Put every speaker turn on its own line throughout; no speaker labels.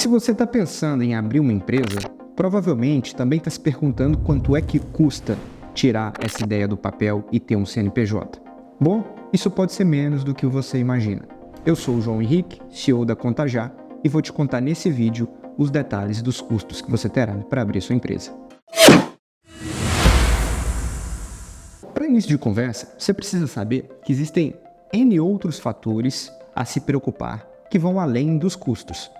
Se você está pensando em abrir uma empresa, provavelmente também está se perguntando quanto é que custa tirar essa ideia do papel e ter um CNPJ. Bom, isso pode ser menos do que você imagina. Eu sou o João Henrique, CEO da Contajá, e vou te contar nesse vídeo os detalhes dos custos que você terá para abrir sua empresa. Para início de conversa, você precisa saber que existem N outros fatores a se preocupar que vão além dos custos,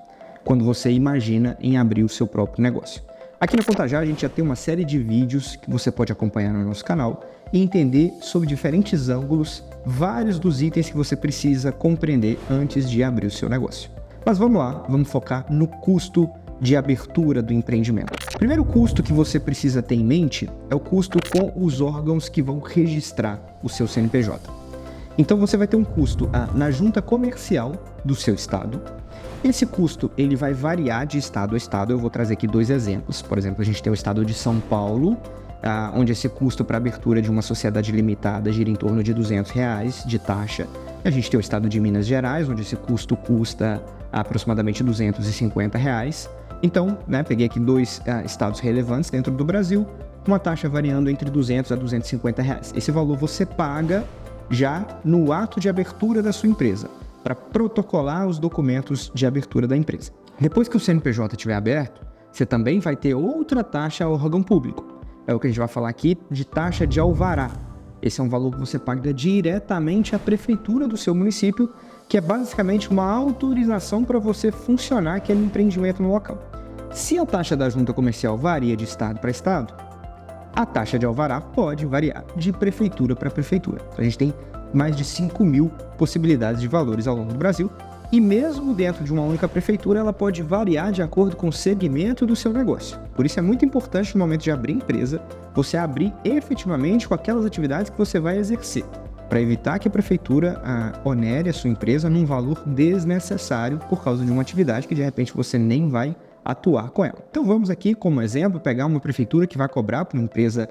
quando você imagina em abrir o seu próprio negócio. Aqui na Contajá a gente já tem uma série de vídeos que você pode acompanhar no nosso canal e entender sobre diferentes ângulos vários dos itens que você precisa compreender antes de abrir o seu negócio. Mas vamos lá, vamos focar no custo de abertura do empreendimento. O primeiro custo que você precisa ter em mente é o custo com os órgãos que vão registrar o seu CNPJ. Então você vai ter um custo na junta comercial do seu estado. Esse custo ele vai variar de estado a estado. Eu vou trazer aqui dois exemplos. Por exemplo, a gente tem o estado de São Paulo, onde esse custo para abertura de uma sociedade limitada gira em torno de R$200 de taxa. E a gente tem o estado de Minas Gerais, onde esse custo custa aproximadamente R$250. Então, peguei aqui dois estados relevantes dentro do Brasil, uma taxa variando entre R$200 a R$250. Esse valor você paga já no ato de abertura da sua empresa, para protocolar os documentos de abertura da empresa. Depois que o CNPJ estiver aberto, você também vai ter outra taxa ao órgão público. É o que a gente vai falar aqui de taxa de alvará. Esse é um valor que você paga diretamente à prefeitura do seu município, que é basicamente uma autorização para você funcionar aquele empreendimento no local. Se a taxa da junta comercial varia de estado para estado, a taxa de alvará pode variar de prefeitura para prefeitura. Então, a gente tem mais de 5.000 possibilidades de valores ao longo do Brasil, e mesmo dentro de uma única prefeitura, ela pode variar de acordo com o segmento do seu negócio. Por isso é muito importante no momento de abrir empresa, você abrir efetivamente com aquelas atividades que você vai exercer, para evitar que a prefeitura onere a sua empresa num valor desnecessário por causa de uma atividade que de repente você nem vai atuar com ela. Então vamos aqui, como exemplo, pegar uma prefeitura que vai cobrar para uma empresa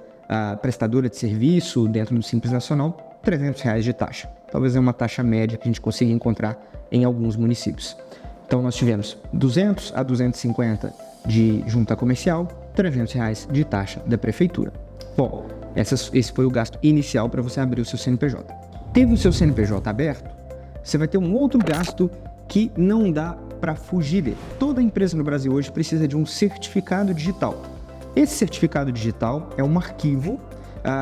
prestadora de serviço dentro do Simples Nacional R$300 de taxa. Talvez é uma taxa média que a gente consiga encontrar em alguns municípios. Então nós tivemos 200 a 250 de junta comercial, R$300 de taxa da prefeitura. Bom, esse foi o gasto inicial para você abrir o seu CNPJ. Tendo o seu CNPJ aberto, você vai ter um outro gasto que não dá para fugir dele. Toda empresa no Brasil hoje precisa de um certificado digital. Esse certificado digital é um arquivo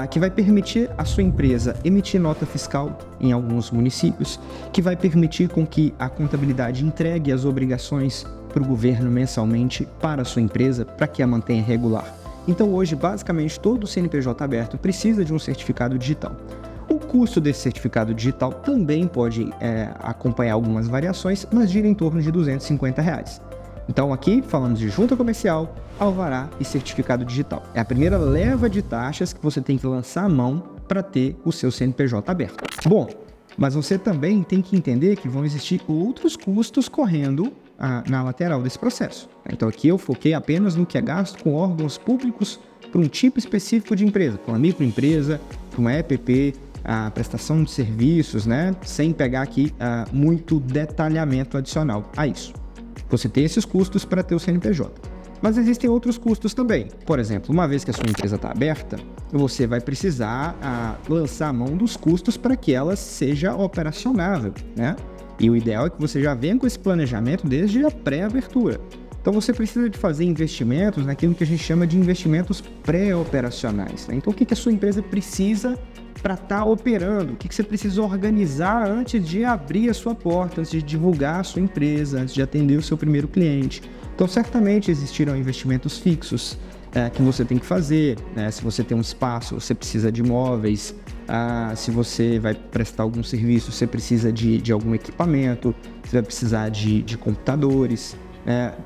que vai permitir a sua empresa emitir nota fiscal em alguns municípios, que vai permitir com que a contabilidade entregue as obrigações para o governo mensalmente para a sua empresa, para que a mantenha regular. Então hoje, basicamente, todo CNPJ aberto precisa de um certificado digital. O custo desse certificado digital também pode acompanhar algumas variações, mas gira em torno de R$250. Então aqui falamos de junta comercial, alvará e certificado digital. É a primeira leva de taxas que você tem que lançar a mão para ter o seu CNPJ aberto. Bom, mas você também tem que entender que vão existir outros custos correndo na lateral desse processo. Então aqui eu foquei apenas no que é gasto com órgãos públicos para um tipo específico de empresa, para uma microempresa, para uma EPP, a prestação de serviços, sem pegar aqui muito detalhamento adicional a isso. Você tem esses custos para ter o CNPJ. Mas existem outros custos também. Por exemplo, uma vez que a sua empresa está aberta, você vai precisar lançar a mão dos custos para que ela seja operacionável, E o ideal é que você já venha com esse planejamento desde a pré-abertura. Então você precisa de fazer investimentos naquilo que a gente chama de investimentos pré-operacionais. Então o que a sua empresa precisa para estar operando? O que você precisa organizar antes de abrir a sua porta, antes de divulgar a sua empresa, antes de atender o seu primeiro cliente? Então certamente existirão investimentos fixos que você tem que fazer. Se você tem um espaço, você precisa de imóveis. Se você vai prestar algum serviço, você precisa de algum equipamento, você vai precisar de computadores.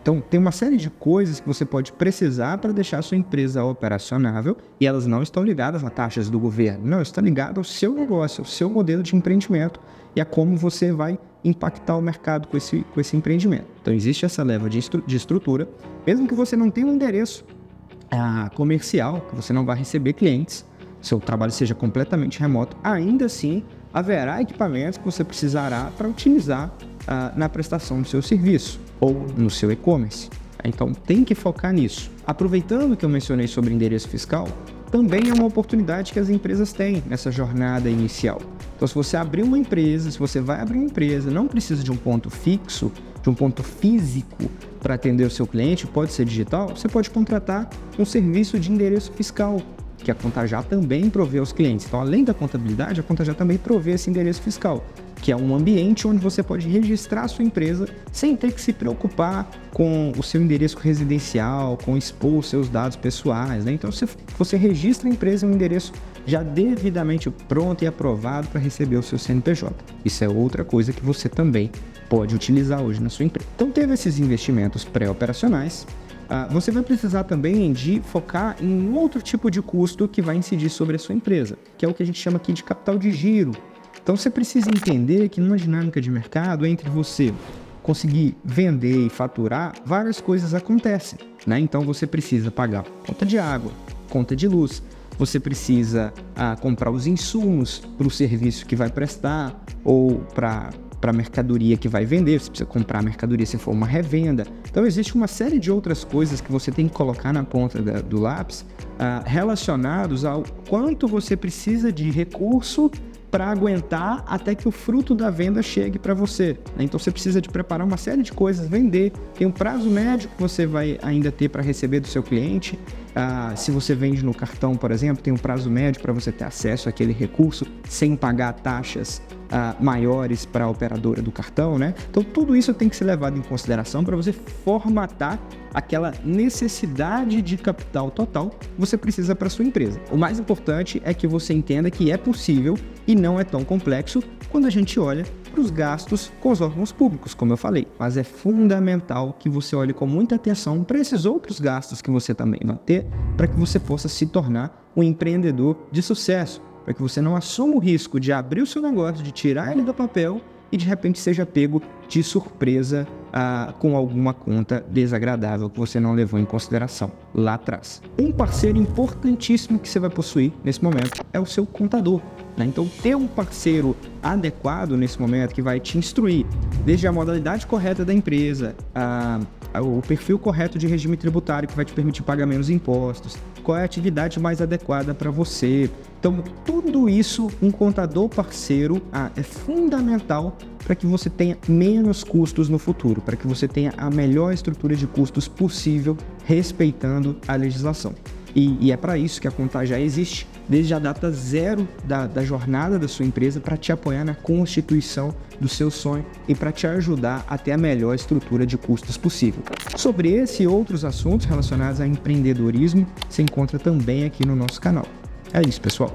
Então, tem uma série de coisas que você pode precisar para deixar a sua empresa operacionável, e elas não estão ligadas a taxas do governo, não, estão ligadas ao seu negócio, ao seu modelo de empreendimento e a como você vai impactar o mercado com esse empreendimento. Então, existe essa leva de estrutura, mesmo que você não tenha um endereço comercial, que você não vai receber clientes, seu trabalho seja completamente remoto, ainda assim haverá equipamentos que você precisará para utilizar na prestação do seu serviço ou no seu e-commerce. Então tem que focar nisso. Aproveitando que eu mencionei sobre endereço fiscal, também é uma oportunidade que as empresas têm nessa jornada inicial. Então, se você abrir uma empresa, se você vai abrir uma empresa, não precisa de um ponto fixo, de um ponto físico para atender o seu cliente, pode ser digital, você pode contratar um serviço de endereço fiscal, que a Contajá também provê aos clientes. Então, além da contabilidade, a Contajá também provê esse endereço fiscal, que é um ambiente onde você pode registrar a sua empresa sem ter que se preocupar com o seu endereço residencial, com expor os seus dados pessoais, né? Então, você registra a empresa em um endereço já devidamente pronto e aprovado para receber o seu CNPJ. Isso é outra coisa que você também pode utilizar hoje na sua empresa. Então, teve esses investimentos pré-operacionais. Você vai precisar também de focar em outro tipo de custo que vai incidir sobre a sua empresa, que é o que a gente chama aqui de capital de giro. Então você precisa entender que numa dinâmica de mercado, entre você conseguir vender e faturar, várias coisas acontecem, né? Então você precisa pagar conta de água, conta de luz, você precisa comprar os insumos para o serviço que vai prestar ou para a mercadoria que vai vender, você precisa comprar a mercadoria se for uma revenda. Então existe uma série de outras coisas que você tem que colocar na ponta do lápis relacionados ao quanto você precisa de recurso para aguentar até que o fruto da venda chegue para você. Então você precisa de preparar uma série de coisas, vender, tem um prazo médio que você vai ainda ter para receber do seu cliente. Se você vende no cartão, por exemplo, tem um prazo médio para você ter acesso àquele recurso sem pagar taxas maiores para a operadora do cartão, né? Então tudo isso tem que ser levado em consideração para você formatar aquela necessidade de capital total que você precisa para sua empresa. O mais importante é que você entenda que é possível e não é tão complexo quando a gente olha para os gastos com os órgãos públicos, como eu falei. Mas é fundamental que você olhe com muita atenção para esses outros gastos que você também vai ter, para que você possa se tornar um empreendedor de sucesso, para que você não assuma o risco de abrir o seu negócio, de tirar ele do papel e de repente seja pego de surpresa com alguma conta desagradável que você não levou em consideração lá atrás. Um parceiro importantíssimo que você vai possuir nesse momento é o seu contador, né? Então ter um parceiro adequado nesse momento que vai te instruir desde a modalidade correta da empresa, o perfil correto de regime tributário que vai te permitir pagar menos impostos, qual é a atividade mais adequada para você. Então, tudo isso, um contador parceiro é fundamental para que você tenha menos custos no futuro, para que você tenha a melhor estrutura de custos possível, respeitando a legislação. E é para isso que a Contajá existe, desde a data zero da jornada da sua empresa, para te apoiar na constituição do seu sonho e para te ajudar a ter a melhor estrutura de custos possível. Sobre esse e outros assuntos relacionados a empreendedorismo, você encontra também aqui no nosso canal. É isso, pessoal.